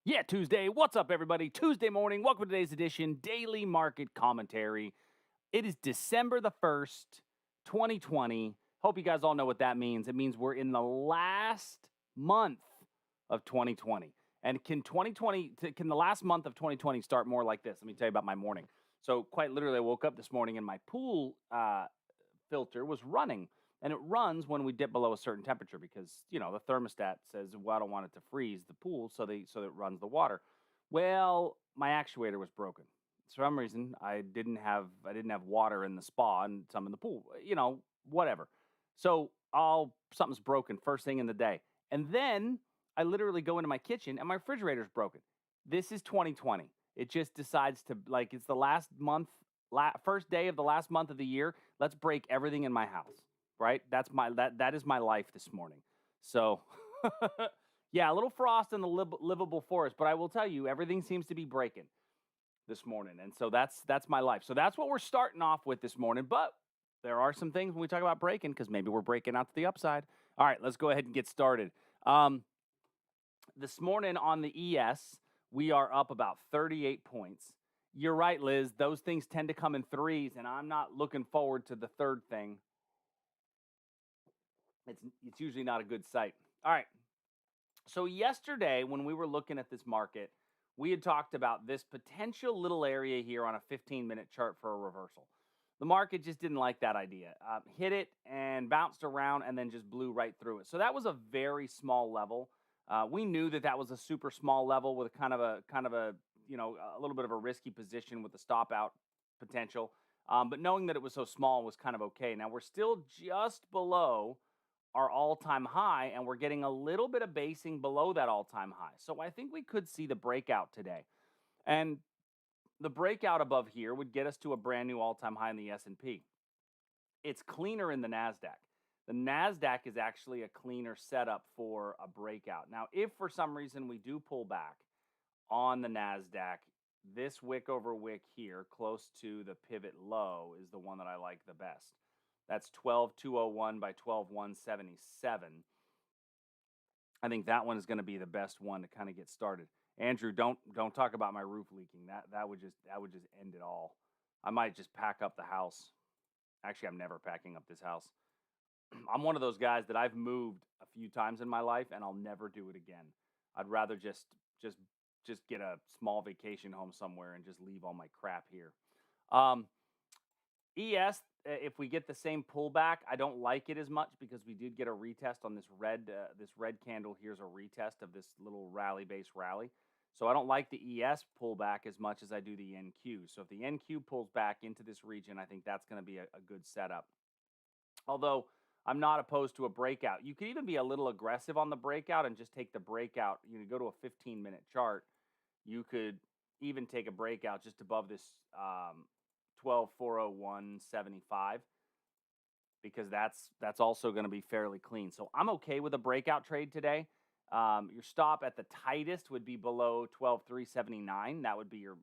Yeah, Tuesday. What's up, everybody? Tuesday morning. Welcome to today's edition, Daily Market Commentary. It is December the 1st, 2020. Hope you guys all know what that means. It means we're in the last month of 2020. And can the last month of 2020 start more like this? Let me tell you about my morning. So quite literally, I woke up this morning and my pool filter was running. And it runs when we dip below a certain temperature because, the thermostat says, well, I don't want it to freeze the pool, so it runs the water. Well, my actuator was broken. For some reason, I didn't have water in the spa and some in the pool, whatever. So something's broken first thing in the day. And then I literally go into my kitchen and my refrigerator's broken. This is 2020. It just decides to, it's the last month, first day of the last month of the year. Let's break everything in my house. Right? That is my life this morning. So, yeah, a little frost in the livable forest, but I will tell you, everything seems to be breaking this morning, and so that's my life. So that's what we're starting off with this morning. But there are some things when we talk about breaking, because maybe we're breaking out to the upside. All right, let's go ahead and get started. This morning on the ES, we are up about 38 points. You're right, Liz. Those things tend to come in threes, and I'm not looking forward to the third thing. It's usually not a good sight. All right. So yesterday, when we were looking at this market, we had talked about this potential little area here on a 15-minute chart for a reversal. The market just didn't like that idea. Hit it and bounced around and then just blew right through it. So that was a very small level. We knew that was a super small level with a little bit of a risky position with the stop out potential. But knowing that it was so small was kind of okay. Now we're still just below our all-time high, and we're getting a little bit of basing below that all-time high. So I think we could see the breakout today. And the breakout above here would get us to a brand new all-time high in the S&P. It's cleaner in the NASDAQ. The NASDAQ is actually a cleaner setup for a breakout. Now, if for some reason we do pull back on the NASDAQ, this wick over wick here, close to the pivot low, is the one that I like the best. That's 12,201 by 12,177. I think that one is going to be the best one to kind of get started. Andrew, don't talk about my roof leaking. That would just end it all. I might just pack up the house. Actually, I'm never packing up this house. I'm one of those guys that I've moved a few times in my life and I'll never do it again. I'd rather just get a small vacation home somewhere and just leave all my crap here. ES, if we get the same pullback, I don't like it as much because we did get a retest on this red candle. Here's a retest of this little rally-based rally. So I don't like the ES pullback as much as I do the NQ. So if the NQ pulls back into this region, I think that's going to be a good setup. Although I'm not opposed to a breakout. You could even be a little aggressive on the breakout and just take the breakout. Go to a 15-minute chart. You could even take a breakout just above this 12,401.75 because that's also going to be fairly clean. So I'm okay with a breakout trade today. Your stop at the tightest would be below 12,379. That would be your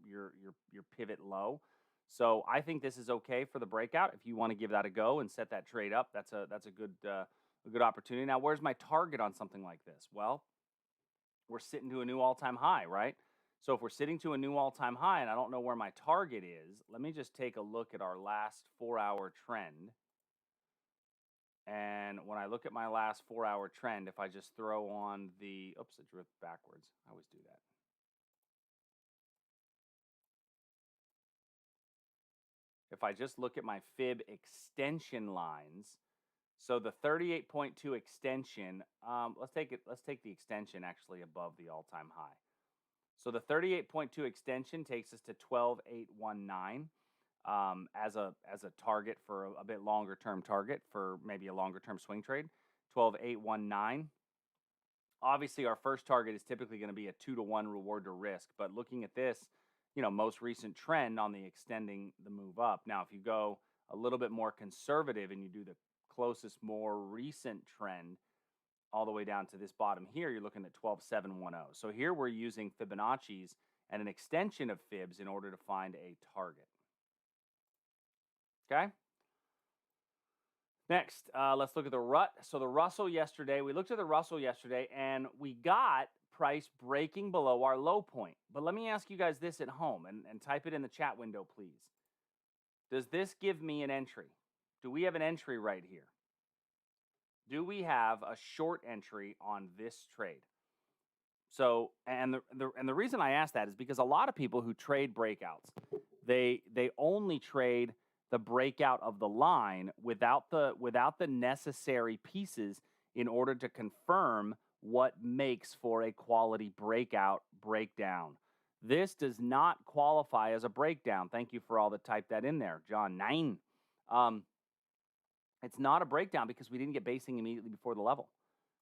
pivot low. So I think this is okay for the breakout. If you want to give that a go and set that trade up, that's a good opportunity. Now, where's my target on something like this? Well, we're sitting to a new all-time high, right? So if we're sitting to a new all-time high and I don't know where my target is, let me just take a look at our last 4-hour trend. And when I look at my last 4-hour trend, if I just throw on the, oops, it drew it backwards. I always do that. If I just look at my fib extension lines, so the 38.2 extension, let's take the extension actually above the all-time high. So the 38.2 extension takes us to 12,819 as a target for a bit longer term target for maybe a longer term swing trade. 12,819. Obviously, our first target is typically going to be a 2-to-1 reward to risk. But looking at this, most recent trend on the extending the move up. Now, if you go a little bit more conservative and you do the closest, more recent trend, all the way down to this bottom here, you're looking at 12,710. So here we're using Fibonacci's and an extension of fibs in order to find a target. Okay? Next, let's look at the RUT. So the Russell yesterday, we looked at the Russell yesterday, and we got price breaking below our low point. But let me ask you guys this at home and type it in the chat window, please. Does this give me an entry? Do we have an entry right here? Do we have a short entry on this trade? So, and the reason I ask that is because a lot of people who trade breakouts, they only trade the breakout of the line without the necessary pieces in order to confirm what makes for a quality breakout breakdown. This does not qualify as a breakdown. Thank you for all that typed that in there, John 9. It's not a breakdown because we didn't get basing immediately before the level,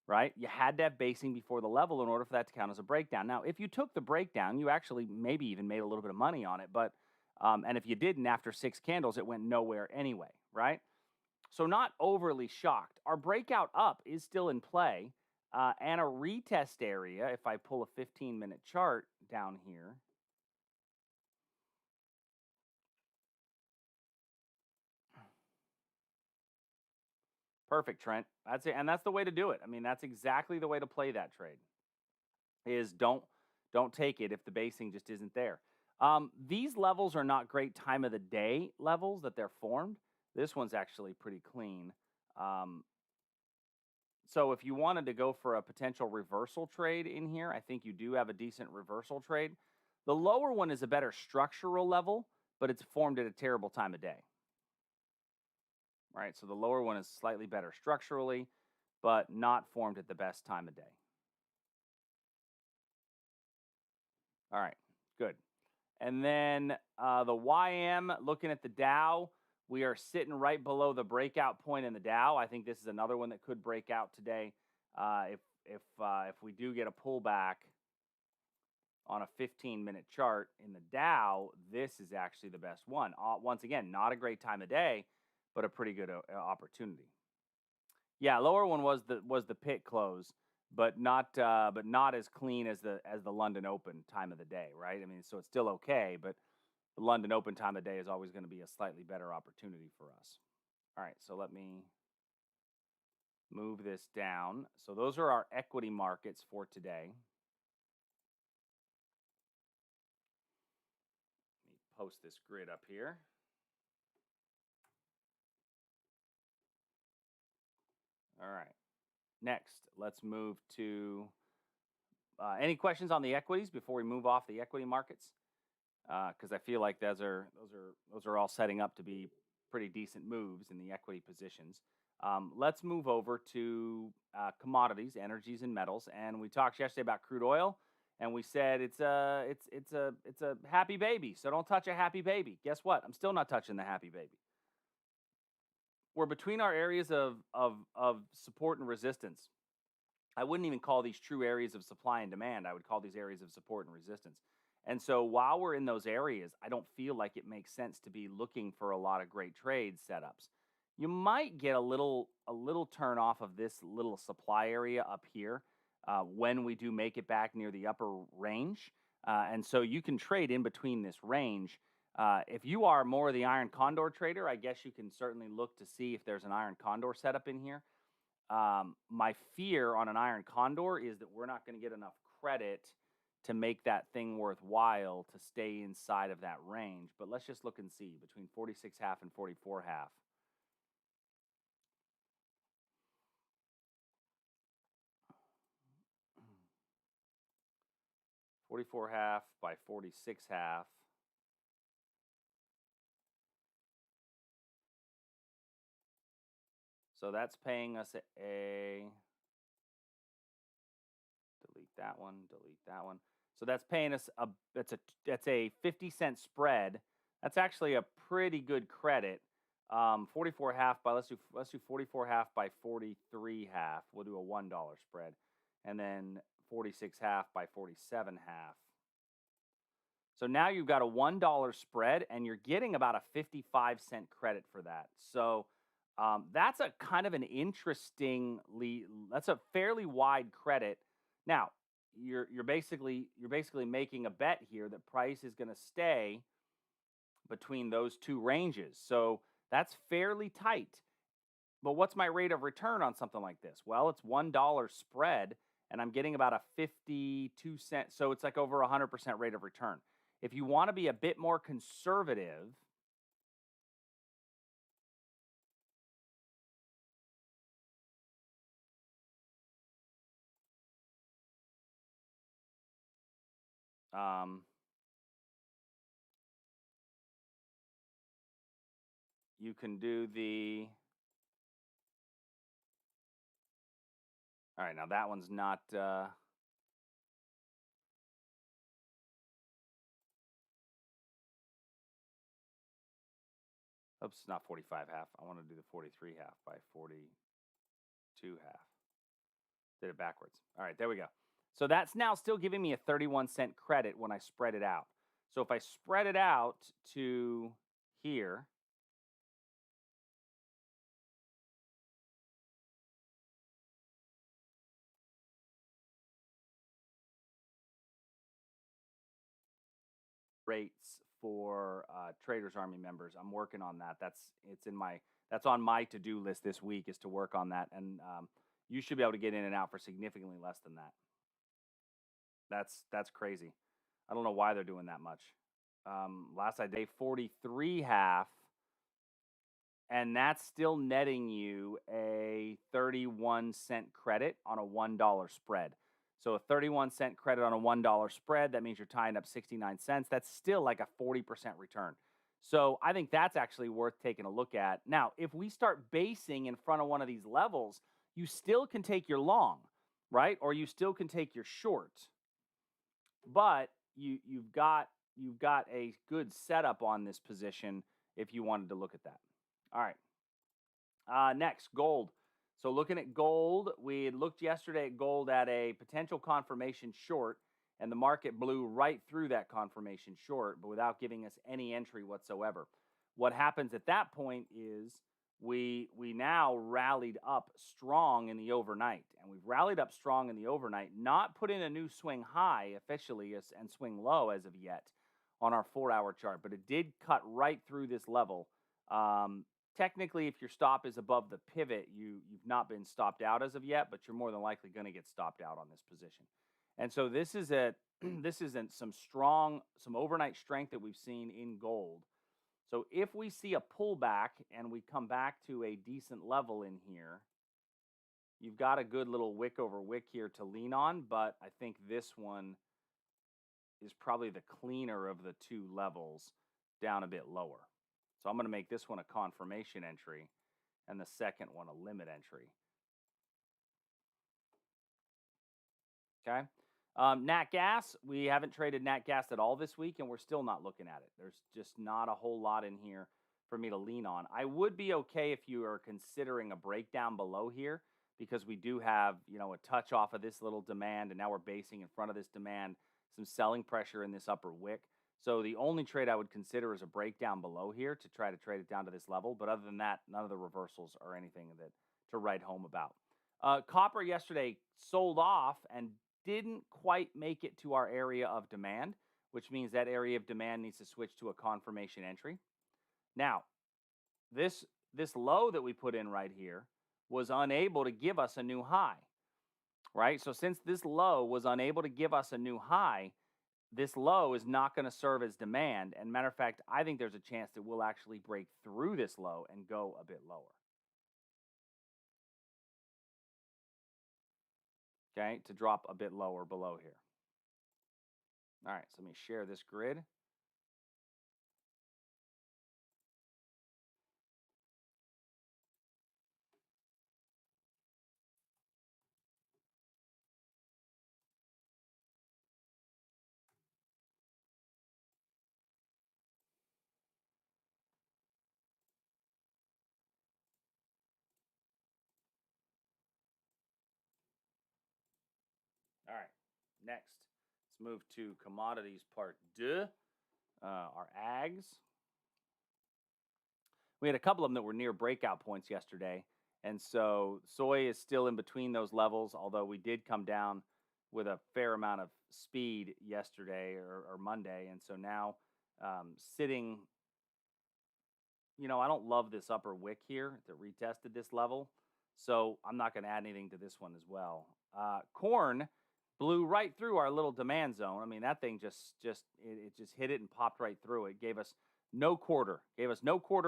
right? You had to have basing before the level in order for that to count as a breakdown. Now, if you took the breakdown, you actually maybe even made a little bit of money on it, but and if you didn't, after 6 candles, it went nowhere anyway, right? So not overly shocked. Our breakout up is still in play, and a retest area, if I pull a 15-minute chart down here, perfect, Trent. That's it, and that's the way to do it. I mean, that's exactly the way to play that trade. Is don't take it if the basing just isn't there. These levels are not great time of the day levels that they're formed. This one's actually pretty clean. So if you wanted to go for a potential reversal trade in here, I think you do have a decent reversal trade. The lower one is a better structural level, but it's formed at a terrible time of day. Right, so the lower one is slightly better structurally, but not formed at the best time of day. All right, good. And then the YM, looking at the Dow, we are sitting right below the breakout point in the Dow. I think this is another one that could break out today. If we do get a pullback on a 15-minute chart in the Dow, this is actually the best one. Once again, not a great time of day, but a pretty good opportunity. Yeah, lower one was the pit close, but not as clean as the London Open time of the day, right? I mean, so it's still okay, but the London Open time of day is always going to be a slightly better opportunity for us. All right, so let me move this down. So those are our equity markets for today. Let me post this grid up here. All right. Next, let's move to any questions on the equities before we move off the equity markets? Because I feel like those are all setting up to be pretty decent moves in the equity positions. Let's move over to commodities, energies, and metals. And we talked yesterday about crude oil, and we said it's a happy baby. So don't touch a happy baby. Guess what? I'm still not touching the happy baby. We're between our areas of support and resistance. I wouldn't even call these true areas of supply and demand. I would call these areas of support and resistance. And so while we're in those areas, I don't feel like it makes sense to be looking for a lot of great trade setups. You might get a little turn off of this little supply area up here when we do make it back near the upper range. And so you can trade in between this range. If you are more of the iron condor trader, I guess you can certainly look to see if there's an iron condor setup in here. My fear on an iron condor is that we're not going to get enough credit to make that thing worthwhile to stay inside of that range. But let's just look and see between 46.5 and 44.5. 44.5 by 46.5. So that's paying us a delete that one. So that's paying us that's a 50-cent spread. That's actually a pretty good credit. 44.5 by let's do 44.5 by 43.5. We'll do a $1 spread, and then 46.5 by 47.5. So now you've got a $1 spread, and you're getting about a 55-cent credit for that. So that's a kind of an that's a fairly wide credit. Now you're basically making a bet here that price is going to stay between those two ranges. So that's fairly tight. But what's my rate of return on something like this? Well, it's $1 spread, and I'm getting about a 52 cent. So it's like over 100% rate of return. If you want to be a bit more conservative, um, you can do the. All right, now that one's not. Oops, not 45 half. I want to do the 43 half by 42 half. Did it backwards. All right, there we go. So that's now still giving me a 31 cent credit when I spread it out. So if I spread it out to here, rates for Traders Army members, I'm working on that. That's on my to-do list this week, is to work on that, and you should be able to get in and out for significantly less than that. That's crazy. I don't know why they're doing that much. Last I did 43 half, and that's still netting you a 31 cent credit on a $1 spread. So a 31 cent credit on a $1 spread, that means you're tying up 69 cents. That's still like a 40% return. So I think that's actually worth taking a look at. Now, if we start basing in front of one of these levels, you still can take your long, right? Or you still can take your short. But you've got a good setup on this position if you wanted to look at that. All right. Next, gold. So looking at gold, we had looked yesterday at gold at a potential confirmation short, and the market blew right through that confirmation short, but without giving us any entry whatsoever. What happens at that point is we now rallied up strong in the overnight, and we've rallied up strong in the overnight, not put in a new swing high officially and swing low as of yet on our 4-hour chart, but it did cut right through this level. Technically, if your stop is above the pivot, you've not been stopped out as of yet, but you're more than likely going to get stopped out on this position. And so this is some overnight strength that we've seen in gold. So if we see a pullback and we come back to a decent level in here, you've got a good little wick over wick here to lean on, but I think this one is probably the cleaner of the two levels, down a bit lower. So I'm going to make this one a confirmation entry and the second one a limit entry. Okay. Nat gas, we haven't traded nat gas at all this week, and we're still not looking at it. There's just not a whole lot in here for me to lean on. I would be okay if you are considering a breakdown below here, because we do have, a touch off of this little demand, and now we're basing in front of this demand, some selling pressure in this upper wick. So the only trade I would consider is a breakdown below here to try to trade it down to this level. But other than that, none of the reversals are anything that to write home about. Copper yesterday sold off and didn't quite make it to our area of demand, which means that area of demand needs to switch to a confirmation entry. Now, this low that we put in right here was unable to give us a new high, right? So since this low was unable to give us a new high, this low is not going to serve as demand. And matter of fact, I think there's a chance that we'll actually break through this low and go a bit lower. Okay, to drop a bit lower below here. All right, so let me share this grid. All right, next, let's move to commodities part deux, our ags. We had a couple of them that were near breakout points yesterday. And so soy is still in between those levels, although we did come down with a fair amount of speed yesterday or Monday. And so now sitting, I don't love this upper wick here that retested this level. So I'm not going to add anything to this one as well. Corn blew right through our little demand zone. I mean, that thing it just hit it and popped right through it. Gave us no quarter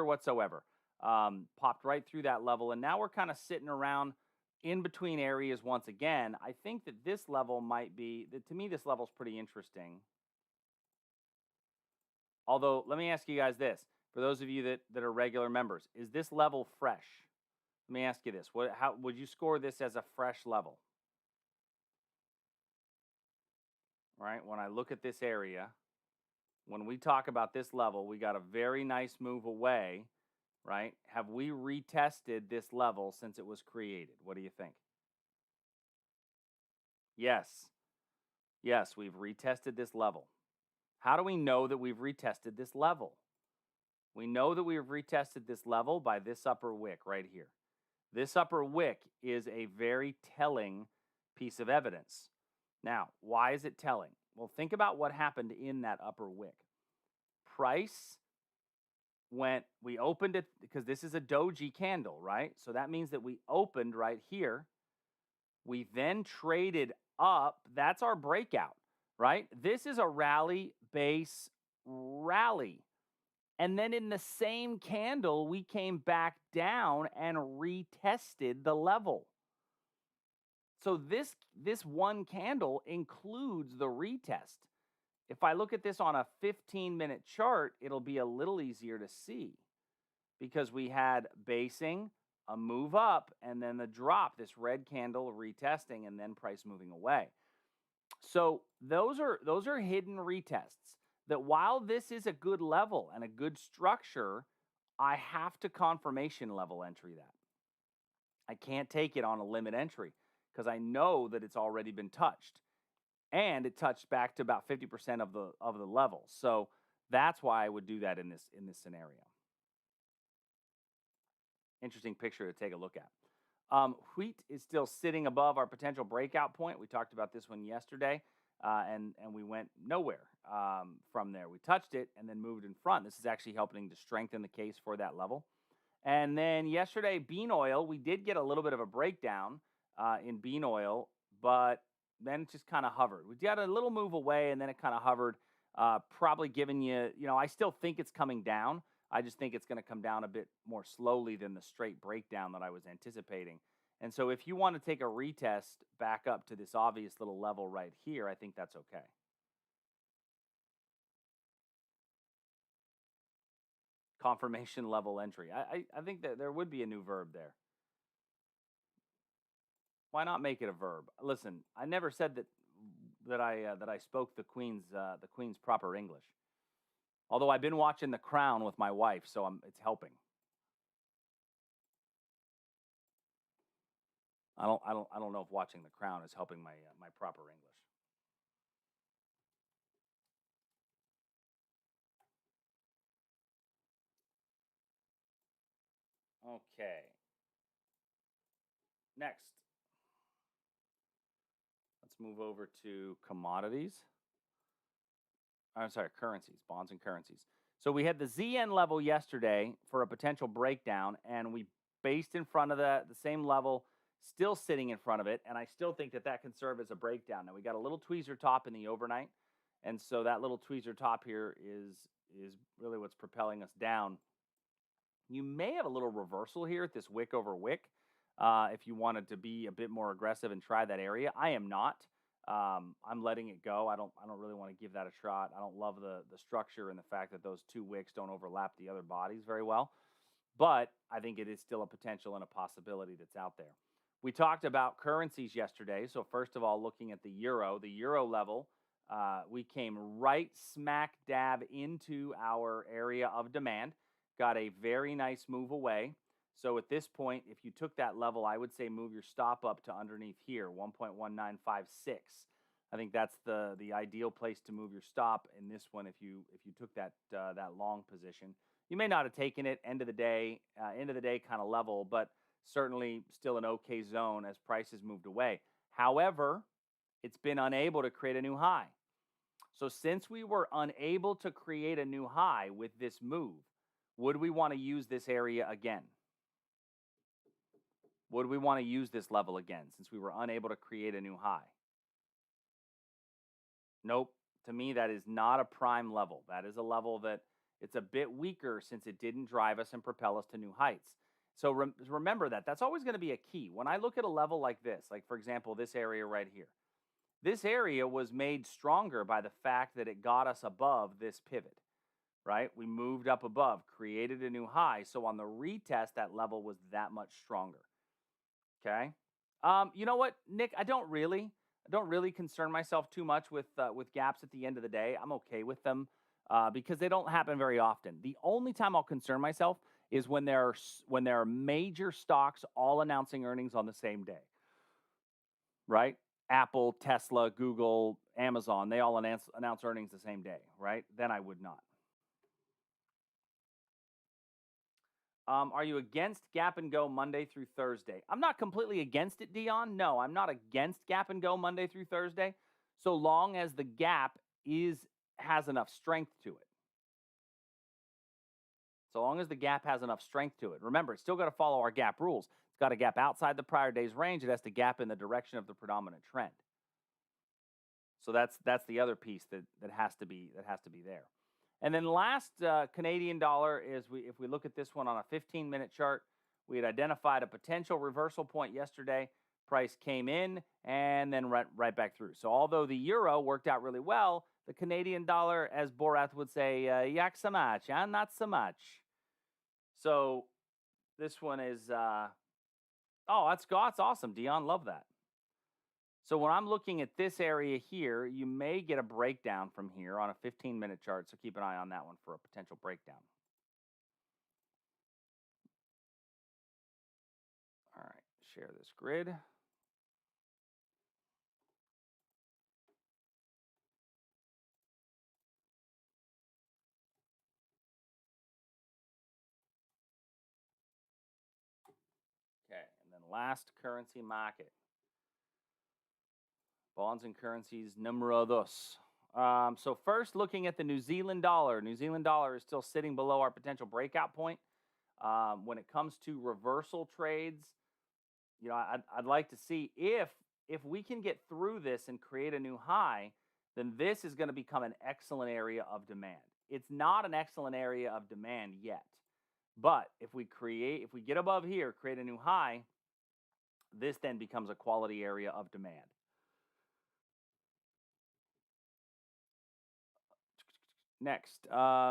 whatsoever. Popped right through that level, and now we're kind of sitting around in between areas once again. I think that this level might be, to me, this level's pretty interesting. Although, let me ask you guys this. For those of you that are regular members, is this level fresh? Let me ask you this. How would you score this as a fresh level? Right? When I look at this area, when we talk about this level, we got a very nice move away, right? Have we retested this level since it was created? What do you think? Yes. Yes, we've retested this level. How do we know that we've retested this level? We know that we have retested this level by this upper wick right here. This upper wick is a very telling piece of evidence. Now, why is it telling? Well, think about what happened in that upper wick. Price we opened it because this is a doji candle, right? So that means that we opened right here. We then traded up. That's our breakout, right? This is a rally base rally. And then in the same candle, we came back down and retested the level. So this one candle includes the retest. If I look at this on a 15-minute chart, it'll be a little easier to see because we had basing, a move up, and then the drop, this red candle retesting, and then price moving away. So those are hidden retests that while this is a good level and a good structure, I have to confirmation level entry that. I can't take it on a limit entry because I know that it's already been touched. And it touched back to about 50% of the level. So that's why I would do that in this scenario. Interesting picture to take a look at. Wheat is still sitting above our potential breakout point. We talked about this one yesterday, and we went nowhere from there. We touched it and then moved in front. This is actually helping to strengthen the case for that level. And then yesterday, bean oil, we did get a little bit of a breakdown in bean oil, but then it just kind of hovered. We got a little move away, and then it kind of hovered, probably giving you, I still think it's coming down. I just think it's going to come down a bit more slowly than the straight breakdown that I was anticipating. And so if you want to take a retest back up to this obvious little level right here, I think that's okay. Confirmation level entry. I think that there would be a new verb there. Why not make it a verb? Listen, I never said that I spoke the Queen's proper English. Although I've been watching The Crown with my wife, so it's helping. I don't know if watching The Crown is helping my proper English. Okay. Next, let's move over to commodities. I'm sorry, currencies, bonds and currencies. So we had the ZN level yesterday for a potential breakdown, and we based in front of the same level, still sitting in front of it, and I still think that can serve as a breakdown. Now we got a little tweezer top in the overnight, and so that little tweezer top here is really what's propelling us down. You may have a little reversal here at this wick over wick if you wanted to be a bit more aggressive and try that area. I am not. I'm letting it go. I don't really want to give that a shot. I don't love the structure and the fact that those two wicks don't overlap the other bodies very well. But I think it is still a potential and a possibility that's out there. We talked about currencies yesterday. So first of all, looking at the euro level, we came right smack dab into our area of demand, got a very nice move away. So at this point, if you took that level, I would say move your stop up to underneath here, 1.1956. I think that's the ideal place to move your stop in this one if you took that long position. You may not have taken it end of the day kind of level, but certainly still an okay zone as prices moved away. However, it's been unable to create a new high. So since we were unable to create a new high with this move, would we want to use this area again? Would we want to use this level again since we were unable to create a new high? Nope. To me, that is not a prime level. That is a level that it's a bit weaker since it didn't drive us and propel us to new heights. So remember that. That's always going to be a key. When I look at a level like this, like for example, this area right here, this area was made stronger by the fact that it got us above this pivot, right? We moved up above, created a new high. So on the retest, that level was that much stronger. Okay. You know what, Nick? I don't really concern myself too much with gaps at the end of the day. I'm okay with them because they don't happen very often. The only time I'll concern myself is when there are major stocks all announcing earnings on the same day, right? Apple, Tesla, Google, Amazon, they all announce earnings the same day, right? Then I would not. Are you against gap and go Monday through Thursday? I'm not completely against it, Dion. No, I'm not against gap and go Monday through Thursday, so long as the gap has enough strength to it. So long as the gap has enough strength to it. Remember, it's still got to follow our gap rules. It's got to gap outside the prior day's range. It has to gap in the direction of the predominant trend. So that's the other piece that has to be there. And then last Canadian dollar is if we look at this one on a 15-minute chart, we had identified a potential reversal point yesterday. Price came in and then right back through. So although the euro worked out really well, the Canadian dollar, as Borath would say, yak so much, not so much. So this one is, that's awesome, Dion. Love that. So when I'm looking at this area here, you may get a breakdown from here on a 15-minute chart. So keep an eye on that one for a potential breakdown. All right, share this grid. Okay, and then last currency market. Bonds and currencies numero dos. So first, looking at the New Zealand dollar. New Zealand dollar is still sitting below our potential breakout point. When it comes to reversal trades, I'd like to see if we can get through this and create a new high, then this is going to become an excellent area of demand. It's not an excellent area of demand yet, but if we get above here, create a new high, this then becomes a quality area of demand. Next,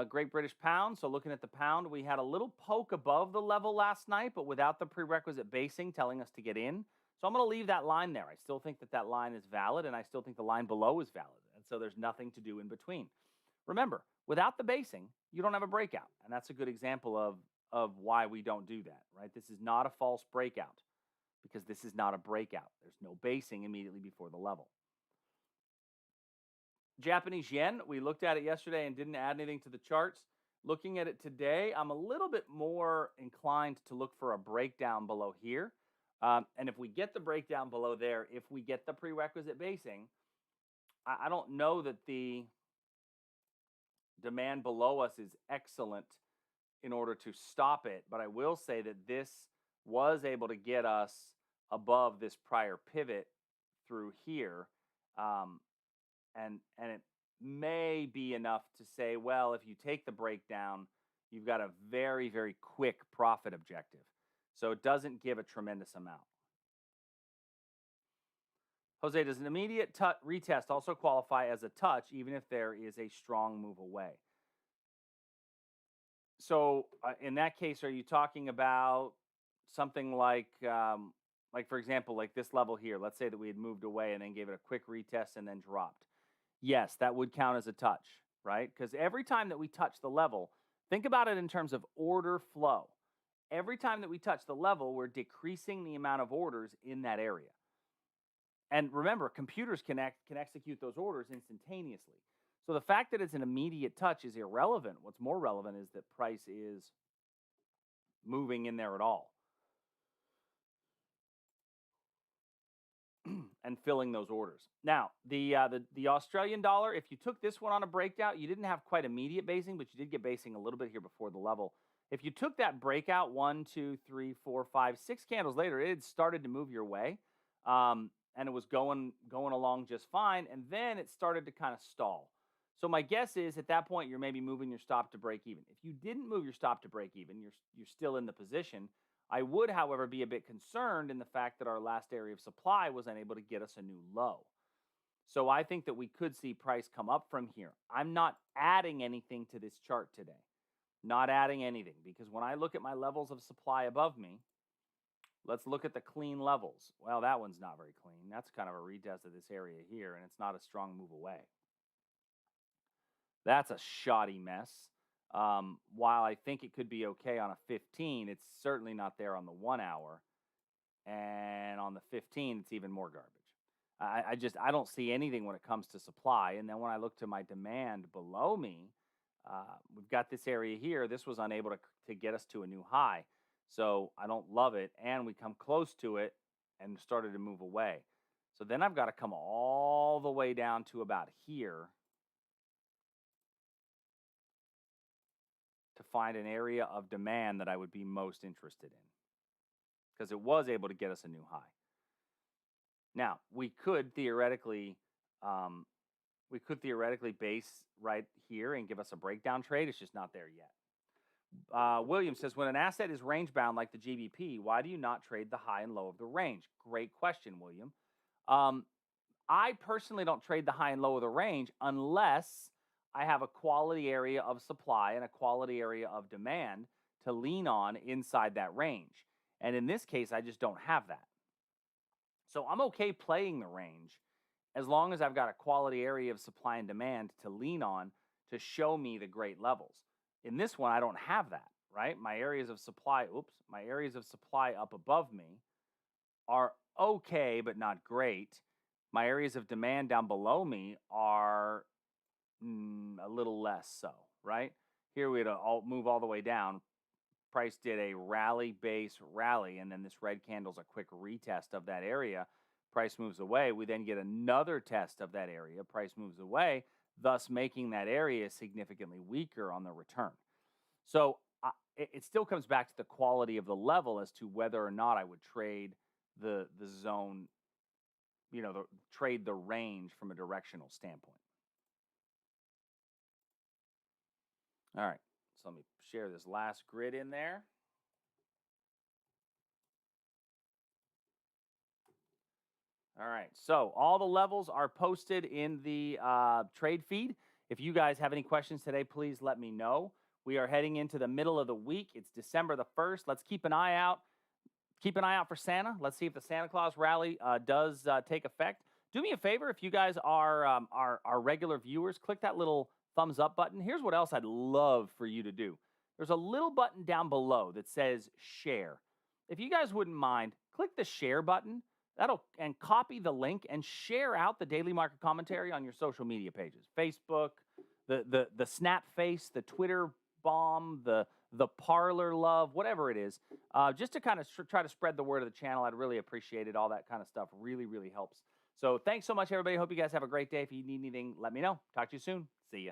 Great British Pound. So looking at the pound, we had a little poke above the level last night, but without the prerequisite basing telling us to get in. So I'm going to leave that line there. I still think that line is valid, and I still think the line below is valid. And so there's nothing to do in between. Remember, without the basing, you don't have a breakout. And that's a good example of why we don't do that, right? This is not a false breakout because this is not a breakout. There's no basing immediately before the level. Japanese yen, we looked at it yesterday and didn't add anything to the charts. Looking at it today, I'm a little bit more inclined to look for a breakdown below here. And if we get the breakdown below there, if we get the prerequisite basing, I don't know that the demand below us is excellent in order to stop it. But I will say that this was able to get us above this prior pivot through here. And it may be enough to say, well, if you take the breakdown, you've got a very, very quick profit objective. So it doesn't give a tremendous amount. Jose, does an immediate retest also qualify as a touch, even if there is a strong move away? So in that case, are you talking about something like for example, like this level here? Let's say that we had moved away and then gave it a quick retest and then dropped. Yes, that would count as a touch, right? Because every time that we touch the level, think about it in terms of order flow. Every time that we touch the level, we're decreasing the amount of orders in that area. And remember, computers can execute those orders instantaneously. So the fact that it's an immediate touch is irrelevant. What's more relevant is that price is moving in there at all and filling those orders. Now, the Australian dollar, if you took this one on a breakout, you didn't have quite immediate basing, but you did get basing a little bit here before the level. If you took that breakout 1, 2, 3, 4, 5, 6 candles later, it had started to move your way, and it was going along just fine, and then it started to kind of stall. So my guess is at that point you're maybe moving your stop to break even. If you didn't move your stop to break even, you're still in the position. I would, however, be a bit concerned in the fact that our last area of supply was unable to get us a new low. So I think that we could see price come up from here. I'm not adding anything to this chart today. Not adding anything, because when I look at my levels of supply above me, let's look at the clean levels. Well, that one's not very clean. That's kind of a retest of this area here, and it's not a strong move away. That's a shoddy mess. While I think it could be okay on a 15, it's certainly not there on the 1 hour. And on the 15, it's even more garbage. I don't see anything when it comes to supply. And then when I look to my demand below me, we've got this area here. This was unable to get us to a new high. So I don't love it. And we come close to it and started to move away. So then I've got to come all the way down to about here to find an area of demand that I would be most interested in, because it was able to get us a new high. Now, we could theoretically base right here and give us a breakdown trade. It's just not there yet. William says, when an asset is range bound like the GBP, why do you not trade the high and low of the range? Great question, William. I personally don't trade the high and low of the range unless I have a quality area of supply and a quality area of demand to lean on inside that range. And in this case, I just don't have that. So I'm okay playing the range as long as I've got a quality area of supply and demand to lean on to show me the great levels. In this one, I don't have that, right? My areas of supply up above me are okay, but not great. My areas of demand down below me are a little less so, right? Here we had to move all the way down. Price did a rally-base rally, and then this red candle's a quick retest of that area. Price moves away. We then get another test of that area. Price moves away, thus making that area significantly weaker on the return. So it still comes back to the quality of the level as to whether or not I would trade the zone, trade the range from a directional standpoint. All right, so let me share this last grid in there. All right, so all the levels are posted in the trade feed. If you guys have any questions today, please let me know. We are heading into the middle of the week. It's December the 1st. Let's keep an eye out. Keep an eye out for Santa. Let's see if the Santa Claus rally does take effect. Do me a favor, if you guys are regular viewers, click that little thumbs up button. Here's what else I'd love for you to do. There's a little button down below that says share. If you guys wouldn't mind, click the share button. And copy the link and share out the daily market commentary on your social media pages. Facebook, the Snap Face, the Twitter bomb, the Parlor love, whatever it is, just to kind of try to spread the word of the channel. I'd really appreciate it. All that kind of stuff really, really helps. So thanks so much, everybody. Hope you guys have a great day. If you need anything, let me know. Talk to you soon. See ya.